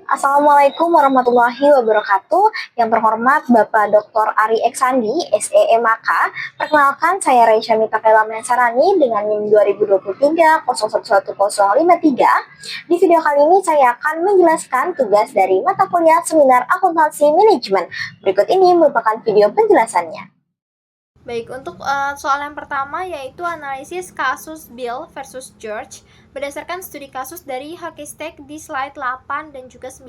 Assalamualaikum warahmatullahi wabarakatuh. Yang terhormat Bapak Dr. Ari Eksandi, SEMAK. Perkenalkan, saya Reisha Mita Kaila Mensarani dengan NIM 2023 011053. Di video kali ini saya akan menjelaskan tugas dari mata kuliah seminar akuntansi manajemen. Berikut ini merupakan video penjelasannya. Baik, untuk soal yang pertama yaitu analisis kasus Bill versus George berdasarkan studi kasus dari Hakistek di slide 8 dan juga 9.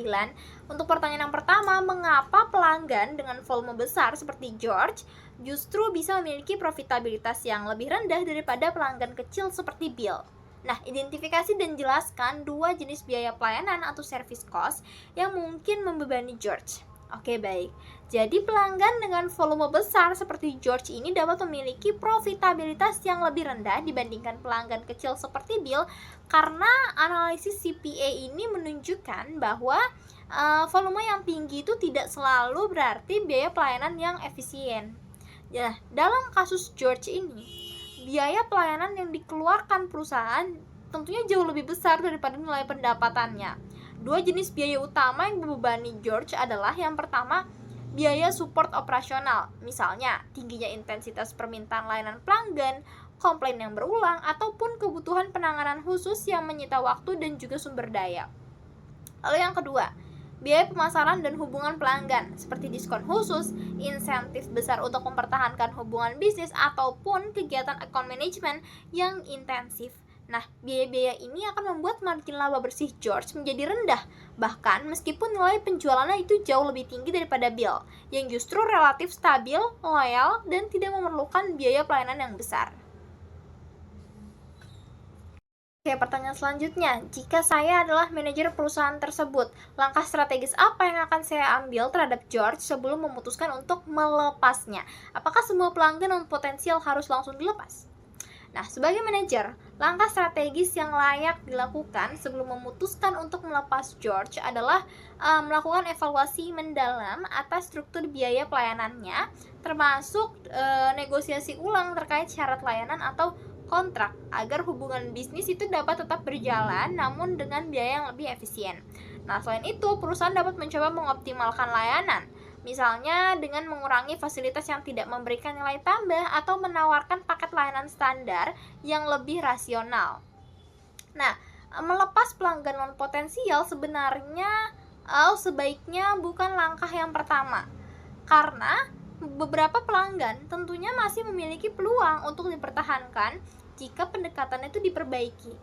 Untuk pertanyaan yang pertama, mengapa pelanggan dengan volume besar seperti George justru bisa memiliki profitabilitas yang lebih rendah daripada pelanggan kecil seperti Bill? Nah, identifikasi dan jelaskan dua jenis biaya pelayanan atau service cost yang mungkin membebani George. Oke, baik. Jadi pelanggan dengan volume besar seperti George ini dapat memiliki profitabilitas yang lebih rendah dibandingkan pelanggan kecil seperti Bill karena analisis CPA ini menunjukkan bahwa volume yang tinggi itu tidak selalu berarti biaya pelayanan yang efisien. Ya, dalam kasus George ini, biaya pelayanan yang dikeluarkan perusahaan tentunya jauh lebih besar daripada nilai pendapatannya. Dua jenis biaya utama yang membebani George adalah yang pertama, biaya support operasional, misalnya tingginya intensitas permintaan layanan pelanggan, komplain yang berulang, ataupun kebutuhan penanganan khusus yang menyita waktu dan juga sumber daya. Lalu yang kedua, biaya pemasaran dan hubungan pelanggan, seperti diskon khusus, insentif besar untuk mempertahankan hubungan bisnis, ataupun kegiatan account management yang intensif. Nah, biaya-biaya ini akan membuat margin laba bersih George menjadi rendah, bahkan meskipun nilai penjualannya itu jauh lebih tinggi daripada Bill, yang justru relatif stabil, loyal, dan tidak memerlukan biaya pelayanan yang besar. Oke, pertanyaan selanjutnya, jika saya adalah manajer perusahaan tersebut, langkah strategis apa yang akan saya ambil terhadap George sebelum memutuskan untuk melepasnya? Apakah semua pelanggan non potensial harus langsung dilepas? Nah, sebagai manajer, langkah strategis yang layak dilakukan sebelum memutuskan untuk melepas George adalah melakukan evaluasi mendalam atas struktur biaya pelayanannya, termasuk negosiasi ulang terkait syarat layanan atau kontrak, agar hubungan bisnis itu dapat tetap berjalan namun dengan biaya yang lebih efisien. Nah, selain itu, perusahaan dapat mencoba mengoptimalkan layanan, misalnya dengan mengurangi fasilitas yang tidak memberikan nilai tambah atau menawarkan paket layanan standar yang lebih rasional. Nah, melepas pelanggan non potensial sebenarnya sebaiknya bukan langkah yang pertama, karena beberapa pelanggan tentunya masih memiliki peluang untuk dipertahankan jika pendekatannya itu diperbaiki.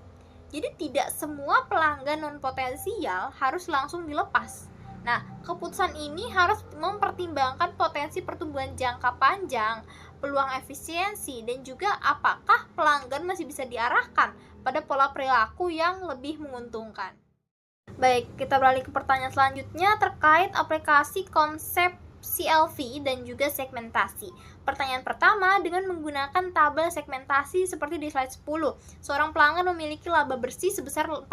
Jadi tidak semua pelanggan non potensial harus langsung dilepas. Nah, keputusan ini harus mempertimbangkan potensi pertumbuhan jangka panjang, peluang efisiensi, dan juga apakah pelanggan masih bisa diarahkan pada pola perilaku yang lebih menguntungkan. Baik, kita beralih ke pertanyaan selanjutnya terkait aplikasi konsep CLV dan juga segmentasi. Pertanyaan pertama, dengan menggunakan tabel segmentasi seperti di slide 10, seorang pelanggan memiliki laba bersih sebesar 45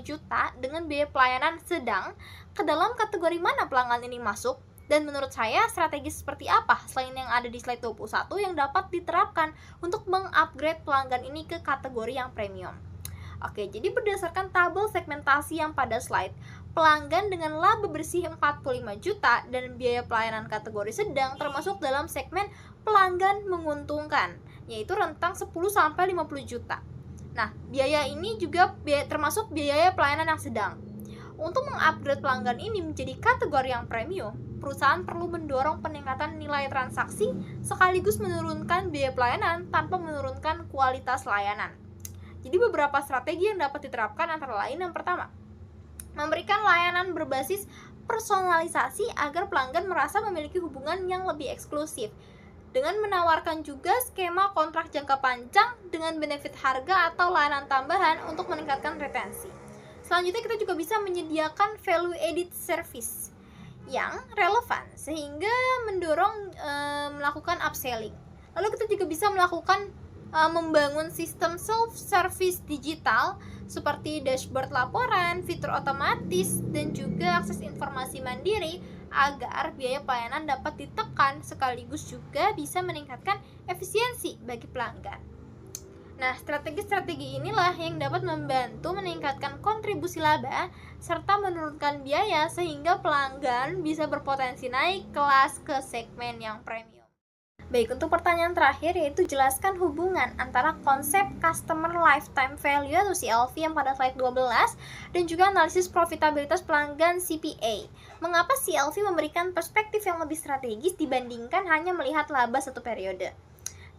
juta dengan biaya pelayanan sedang. Ke dalam kategori mana pelanggan ini masuk? Dan menurut saya, strategi seperti apa selain yang ada di slide 21 yang dapat diterapkan untuk mengupgrade pelanggan ini ke kategori yang premium? Oke, jadi berdasarkan tabel segmentasi yang pada slide, pelanggan dengan laba bersih 45 juta dan biaya pelayanan kategori sedang termasuk dalam segmen pelanggan menguntungkan, yaitu rentang 10-50 juta. Nah, biaya ini juga termasuk biaya pelayanan yang sedang. Untuk mengupgrade pelanggan ini menjadi kategori yang premium, perusahaan perlu mendorong peningkatan nilai transaksi sekaligus menurunkan biaya pelayanan tanpa menurunkan kualitas layanan. Jadi beberapa strategi yang dapat diterapkan antara lain yang pertama, memberikan layanan berbasis personalisasi agar pelanggan merasa memiliki hubungan yang lebih eksklusif, dengan menawarkan juga skema kontrak jangka panjang dengan benefit harga atau layanan tambahan untuk meningkatkan retensi. Selanjutnya kita juga bisa menyediakan value added service yang relevan sehingga mendorong melakukan upselling. Lalu kita juga bisa melakukan membangun sistem self-service digital seperti dashboard laporan, fitur otomatis, dan juga akses informasi mandiri agar biaya pelayanan dapat ditekan sekaligus juga bisa meningkatkan efisiensi bagi pelanggan. Nah, strategi-strategi inilah yang dapat membantu meningkatkan kontribusi laba serta menurunkan biaya sehingga pelanggan bisa berpotensi naik kelas ke segmen yang premium. Baik, untuk pertanyaan terakhir yaitu jelaskan hubungan antara konsep Customer Lifetime Value atau CLV yang pada slide 12 dan juga analisis profitabilitas pelanggan CPA. Mengapa CLV memberikan perspektif yang lebih strategis dibandingkan hanya melihat laba satu periode?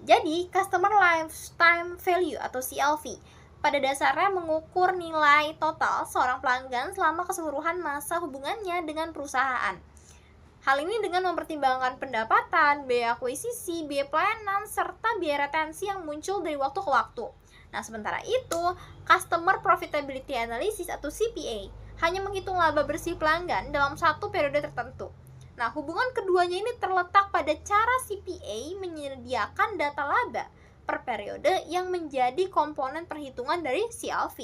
Jadi, Customer Lifetime Value atau CLV pada dasarnya mengukur nilai total seorang pelanggan selama keseluruhan masa hubungannya dengan perusahaan. Hal ini dengan mempertimbangkan pendapatan, biaya akuisisi, biaya pelayanan, serta biaya retensi yang muncul dari waktu ke waktu. Nah, sementara itu, Customer Profitability Analysis atau CPA hanya menghitung laba bersih pelanggan dalam satu periode tertentu. Nah, hubungan keduanya ini terletak pada cara CPA menyediakan data laba per periode yang menjadi komponen perhitungan dari CLV.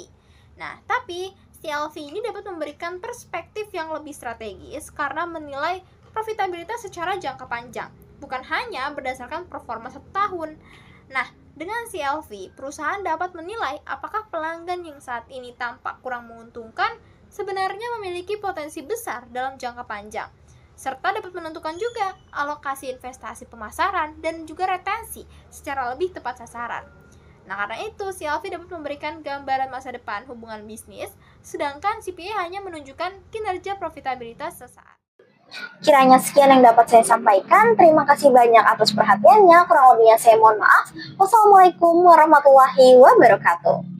Nah, tapi CLV ini dapat memberikan perspektif yang lebih strategis karena menilai profitabilitas secara jangka panjang, bukan hanya berdasarkan performa satu tahun. Nah, dengan CLV, perusahaan dapat menilai apakah pelanggan yang saat ini tampak kurang menguntungkan sebenarnya memiliki potensi besar dalam jangka panjang, serta dapat menentukan juga alokasi investasi pemasaran dan juga retensi secara lebih tepat sasaran. Nah, karena itu, CLV dapat memberikan gambaran masa depan hubungan bisnis, sedangkan CPA hanya menunjukkan kinerja profitabilitas sesaat. Kiranya sekian yang dapat saya sampaikan. Terima kasih banyak atas perhatiannya. Kurang lebihnya saya mohon maaf. Wassalamualaikum warahmatullahi wabarakatuh.